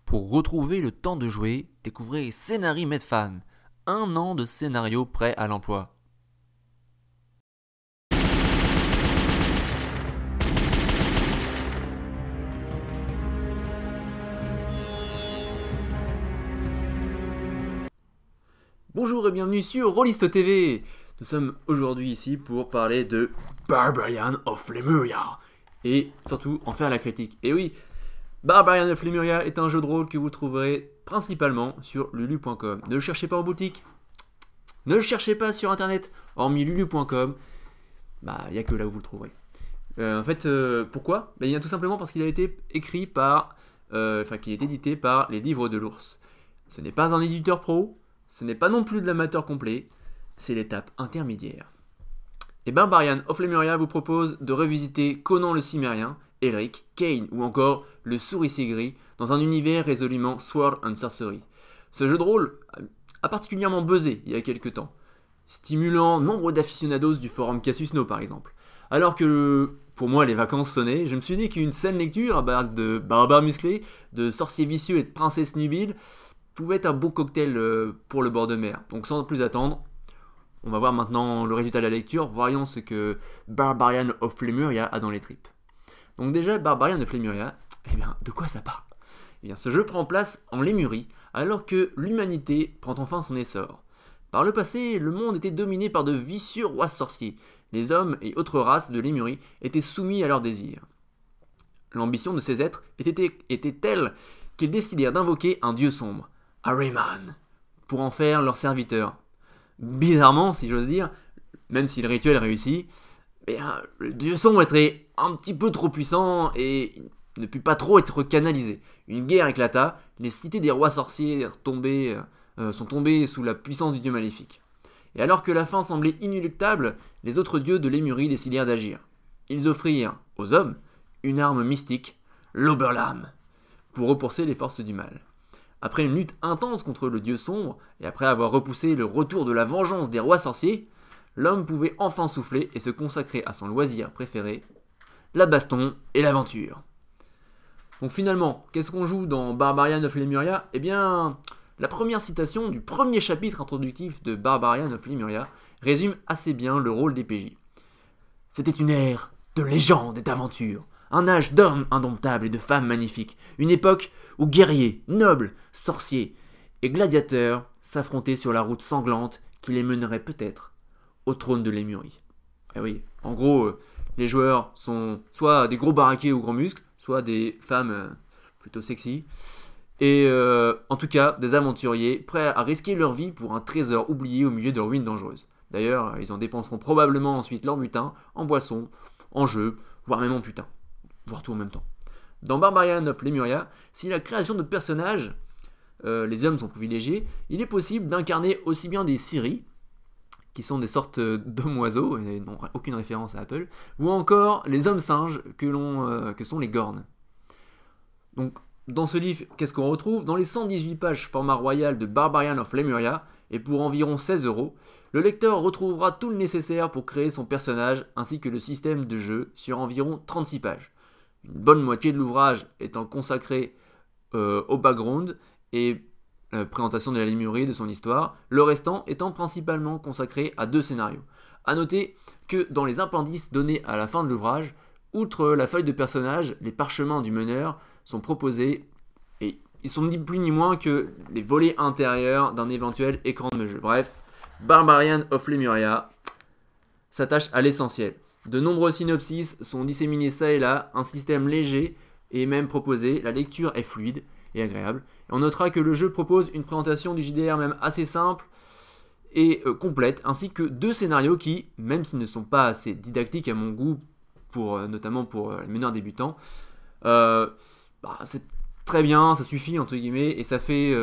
Pour retrouver le temps de jouer, découvrez Scénari Medfan, un an de scénario prêt à l'emploi. Bonjour et bienvenue sur Rollist TV. Nous sommes aujourd'hui ici pour parler de Barbarian of Lemuria et surtout en faire la critique. Et oui, Barbarian of Lemuria est un jeu de rôle que vous trouverez principalement sur lulu.com. Ne le cherchez pas en boutique, ne le cherchez pas sur internet, hormis lulu.com, il n'y a que là où vous le trouverez. Pourquoi ? Il y a tout simplement parce qu'il a été écrit par, qu'il est édité par les Livres de l'Ours. Ce n'est pas un éditeur pro, ce n'est pas non plus de l'amateur complet, c'est l'étape intermédiaire. Et Barbarian of Lemuria vous propose de revisiter Conan le Cimérien, Elric, Kane ou encore le Souricier Gris dans un univers résolument Sword and Sorcery. Ce jeu de rôle a particulièrement buzzé il y a quelques temps, stimulant nombre d'aficionados du forum Casus No par exemple. Alors que pour moi les vacances sonnaient, je me suis dit qu'une saine lecture à base de barbares musclés, de sorciers vicieux et de princesses nubiles pouvait être un bon cocktail pour le bord de mer. Donc sans plus attendre, on va voir maintenant le résultat de la lecture, voyons ce que Barbarian of Lemuria a dans les tripes. Donc déjà, Barbarian of Lemuria, de quoi ça parle ? Ce jeu prend place en Lémurie, alors que l'humanité prend enfin son essor. Par le passé, le monde était dominé par de vicieux rois sorciers. Les hommes et autres races de Lémurie étaient soumis à leurs désirs. L'ambition de ces êtres était telle qu'ils décidèrent d'invoquer un dieu sombre, Ahriman, pour en faire leur serviteur. Bizarrement, si j'ose dire, même si le rituel réussit, le dieu sombre était un petit peu trop puissant et ne put pas trop être canalisé. Une guerre éclata, les cités des rois sorciers sont tombées sous la puissance du dieu maléfique. Et alors que la fin semblait inéluctable, les autres dieux de Lémurie décidèrent d'agir. Ils offrirent aux hommes une arme mystique, l'Oberlam, pour repousser les forces du mal. Après une lutte intense contre le dieu sombre, et après avoir repoussé le retour de la vengeance des rois sorciers, l'homme pouvait enfin souffler et se consacrer à son loisir préféré, la baston et l'aventure. Donc finalement, qu'est-ce qu'on joue dans Barbarian of Lemuria ? La première citation du premier chapitre introductif de Barbarian of Lemuria résume assez bien le rôle des PJ. C'était une ère de légende et d'aventure, un âge d'hommes indomptables et de femmes magnifiques, une époque où guerriers, nobles, sorciers et gladiateurs s'affrontaient sur la route sanglante qui les mènerait peut-être au trône de Lémurie. Et oui, en gros, les joueurs sont soit des gros baraqués aux grands muscles, soit des femmes plutôt sexy, et en tout cas des aventuriers prêts à risquer leur vie pour un trésor oublié au milieu de ruines dangereuses. D'ailleurs, ils en dépenseront probablement ensuite leur butin en boissons, en jeux, voire même en putain, voire tout en même temps. Dans Barbarian of Lemuria, si la création de personnages, les hommes sont privilégiés, il est possible d'incarner aussi bien des Ciri, qui sont des sortes d'hommes-oiseaux, et n'ont aucune référence à Apple, ou encore les hommes-singes que sont les Gornes. Donc, dans ce livre, qu'est-ce qu'on retrouve ? Dans les 118 pages format royal de Barbarian of Lemuria, et pour environ 16 €, le lecteur retrouvera tout le nécessaire pour créer son personnage, ainsi que le système de jeu sur environ 36 pages. Une bonne moitié de l'ouvrage étant consacrée au background et présentation de la Lémurie, de son histoire, le restant étant principalement consacré à 2 scénarios. A noter que dans les appendices donnés à la fin de l'ouvrage, outre la feuille de personnage, les parchemins du meneur sont proposés et ils sont ni plus ni moins que les volets intérieurs d'un éventuel écran de jeu. Bref, Barbarian of Lemuria s'attache à l'essentiel. De nombreux synopsis sont disséminés ça et là, un système léger est même proposé, la lecture est fluide et agréable. Et on notera que le jeu propose une présentation du JDR même assez simple et complète, ainsi que 2 scénarios qui, même s'ils ne sont pas assez didactiques à mon goût, notamment pour les meneurs débutants, c'est très bien, ça suffit entre guillemets, et ça fait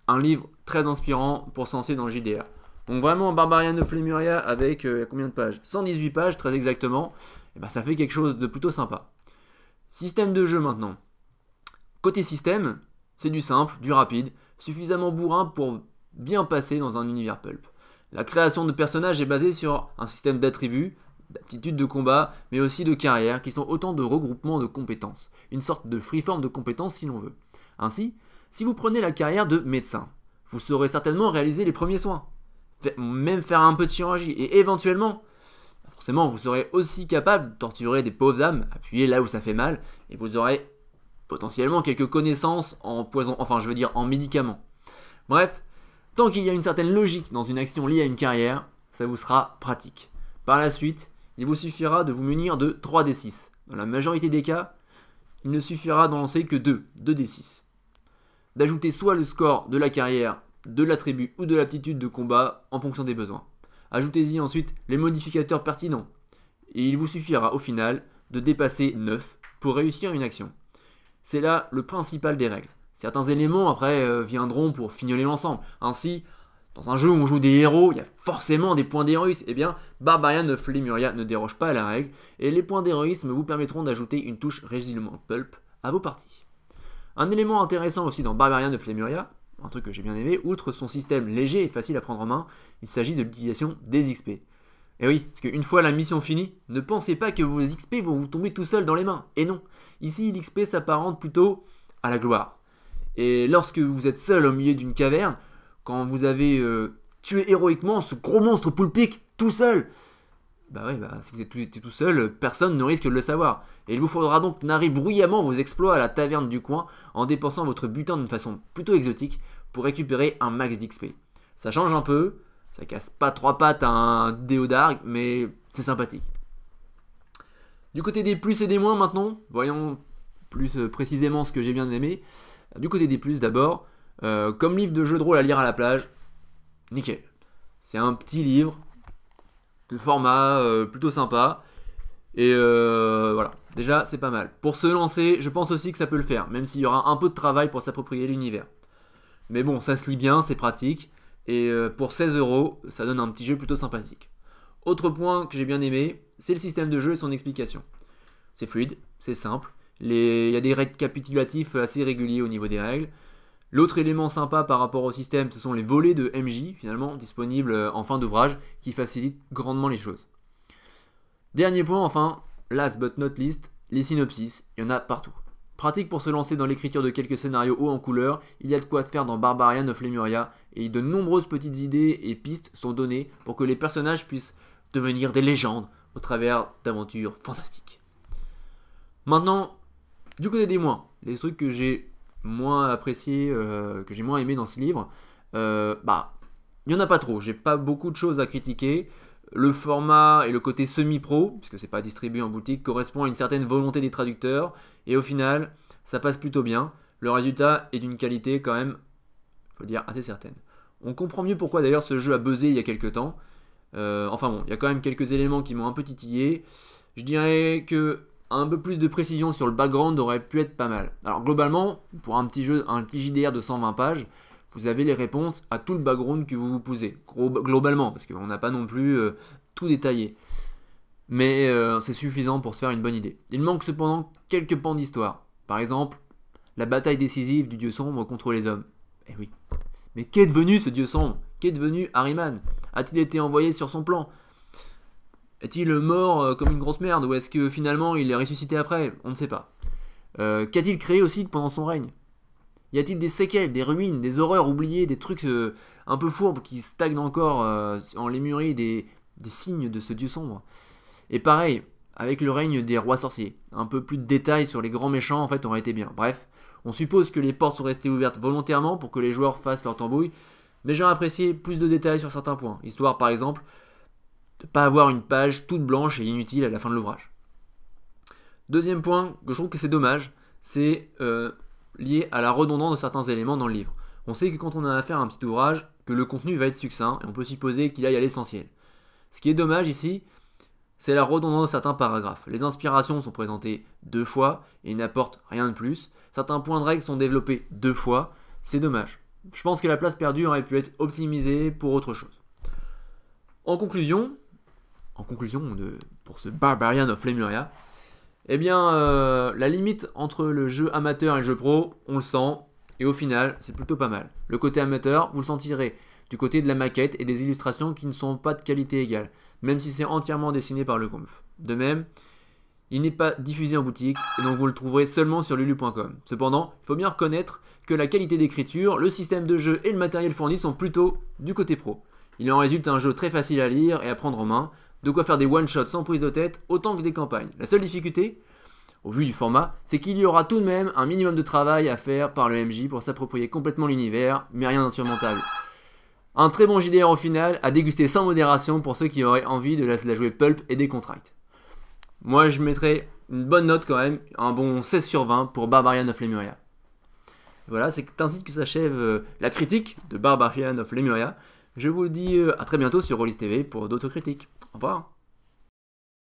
un livre très inspirant pour se lancer dans le JDR. Donc vraiment, Barbarian of Lemuria avec combien de pages ? 118 pages, très exactement, ça fait quelque chose de plutôt sympa. Système de jeu maintenant. Côté système, c'est du simple, du rapide, suffisamment bourrin pour bien passer dans un univers pulp. La création de personnages est basée sur un système d'attributs, d'aptitudes de combat, mais aussi de carrière, qui sont autant de regroupements de compétences. Une sorte de freeform de compétences si l'on veut. Ainsi, si vous prenez la carrière de médecin, vous saurez certainement réaliser les premiers soins, même faire un peu de chirurgie, et éventuellement, forcément, vous serez aussi capable de torturer des pauvres âmes, appuyer là où ça fait mal, et vous aurez potentiellement quelques connaissances en poison, enfin je veux dire en médicaments. Bref, tant qu'il y a une certaine logique dans une action liée à une carrière, ça vous sera pratique. Par la suite, il vous suffira de vous munir de 3d6. Dans la majorité des cas, il ne suffira d'en lancer que 2d6. D'ajouter soit le score de la carrière, de l'attribut ou de l'aptitude de combat en fonction des besoins. Ajoutez-y ensuite les modificateurs pertinents. Et il vous suffira au final de dépasser 9 pour réussir une action. C'est là le principal des règles. Certains éléments après viendront pour fignoler l'ensemble. Ainsi, dans un jeu où on joue des héros, il y a forcément des points d'héroïsme. Eh bien, Barbarian of Lemuria ne déroge pas à la règle, et les points d'héroïsme vous permettront d'ajouter une touche résolument pulp à vos parties. Un élément intéressant aussi dans Barbarian of Lemuria, un truc que j'ai bien aimé, outre son système léger et facile à prendre en main, il s'agit de l'utilisation des XP. Et oui, parce qu'une fois la mission finie, ne pensez pas que vos XP vont vous tomber tout seuls dans les mains. Et non, ici l'XP s'apparente plutôt à la gloire. Et lorsque vous êtes seul au milieu d'une caverne, quand vous avez tué héroïquement ce gros monstre poulpique tout seul, si vous êtes tout seul, personne ne risque de le savoir. Et il vous faudra donc narrer bruyamment vos exploits à la taverne du coin en dépensant votre butin d'une façon plutôt exotique pour récupérer un max d'XP. Ça change un peu, ça casse pas trois pattes à un déodargue, mais c'est sympathique. Du côté des plus et des moins maintenant, voyons plus précisément ce que j'ai bien aimé. Du côté des plus d'abord, comme livre de jeu de rôle à lire à la plage, nickel. C'est un petit livre de format plutôt sympa. Et voilà, déjà c'est pas mal. Pour se lancer, je pense aussi que ça peut le faire, même s'il y aura un peu de travail pour s'approprier l'univers. Mais bon, ça se lit bien, c'est pratique. Et pour 16 €, ça donne un petit jeu plutôt sympathique. Autre point que j'ai bien aimé, c'est le système de jeu et son explication. C'est fluide, c'est simple. Il y a des récapitulatifs assez réguliers au niveau des règles. L'autre élément sympa par rapport au système, ce sont les volets de MJ, finalement, disponibles en fin d'ouvrage, qui facilitent grandement les choses. Dernier point, enfin, last but not least, les synopsis, il y en a partout. Pratique pour se lancer dans l'écriture de quelques scénarios hauts en couleur, il y a de quoi faire dans Barbarian of Lemuria, et de nombreuses petites idées et pistes sont données pour que les personnages puissent devenir des légendes au travers d'aventures fantastiques. Maintenant, du côté des moins, les trucs que j'ai moins appréciés, que j'ai moins aimé dans ce livre, il n'y en a pas trop, j'ai pas beaucoup de choses à critiquer. Le format et le côté semi-pro, puisque c'est pas distribué en boutique, correspond à une certaine volonté des traducteurs, et au final, ça passe plutôt bien. Le résultat est d'une qualité quand même, faut dire, assez certaine. On comprend mieux pourquoi d'ailleurs ce jeu a buzzé il y a quelques temps. Il y a quand même quelques éléments qui m'ont un peu titillé. Je dirais que un peu plus de précision sur le background aurait pu être pas mal. Alors globalement, pour un petit JDR de 120 pages, vous avez les réponses à tout le background que vous vous posez, globalement, parce qu'on n'a pas non plus tout détaillé. Mais c'est suffisant pour se faire une bonne idée. Il manque cependant quelques pans d'histoire. Par exemple, la bataille décisive du dieu sombre contre les hommes. Eh oui. Mais qu'est devenu ce dieu sombre? Qu'est devenu Ahriman? A-t-il été envoyé sur son plan? Est-il mort comme une grosse merde? Ou est-ce que finalement il est ressuscité après? On ne sait pas. Qu'a-t-il créé aussi pendant son règne? Y a-t-il des séquelles, des ruines, des horreurs oubliées, des trucs un peu fourbes qui stagnent encore en Lémurie, des signes de ce dieu sombre? Et pareil, avec le règne des rois sorciers. Un peu plus de détails sur les grands méchants en fait aurait été bien. Bref, on suppose que les portes sont restées ouvertes volontairement pour que les joueurs fassent leur tambouille, mais j'aurais apprécié plus de détails sur certains points, histoire par exemple de ne pas avoir une page toute blanche et inutile à la fin de l'ouvrage. Deuxième point, que je trouve que c'est dommage, c'est lié à la redondance de certains éléments dans le livre. On sait que quand on a affaire à un petit ouvrage, que le contenu va être succinct, et on peut supposer qu'il aille à l'essentiel. Ce qui est dommage ici, c'est la redondance de certains paragraphes. Les inspirations sont présentées 2 fois, et n'apportent rien de plus. Certains points de règle sont développés 2 fois, c'est dommage. Je pense que la place perdue aurait pu être optimisée pour autre chose. En conclusion pour ce Barbarian of Lemuria, eh bien, la limite entre le jeu amateur et le jeu pro, on le sent, et au final, c'est plutôt pas mal. Le côté amateur, vous le sentirez du côté de la maquette et des illustrations qui ne sont pas de qualité égale, même si c'est entièrement dessiné par le Comf. De même, Il n'est pas diffusé en boutique et donc vous le trouverez seulement sur lulu.com. Cependant, il faut bien reconnaître que la qualité d'écriture, le système de jeu et le matériel fourni sont plutôt du côté pro. Il en résulte un jeu très facile à lire et à prendre en main, de quoi faire des one-shots sans prise de tête autant que des campagnes. La seule difficulté, au vu du format, c'est qu'il y aura tout de même un minimum de travail à faire par le MJ pour s'approprier complètement l'univers, mais rien d'insurmontable. Un très bon JDR au final, à déguster sans modération pour ceux qui auraient envie de la jouer pulp et décontracte. Moi je mettrais une bonne note quand même, un bon 16 sur 20 pour Barbarian of Lemuria. Voilà, c'est ainsi que s'achève la critique de Barbarian of Lemuria. Je vous dis à très bientôt sur Rollis TV pour d'autres critiques. Au revoir.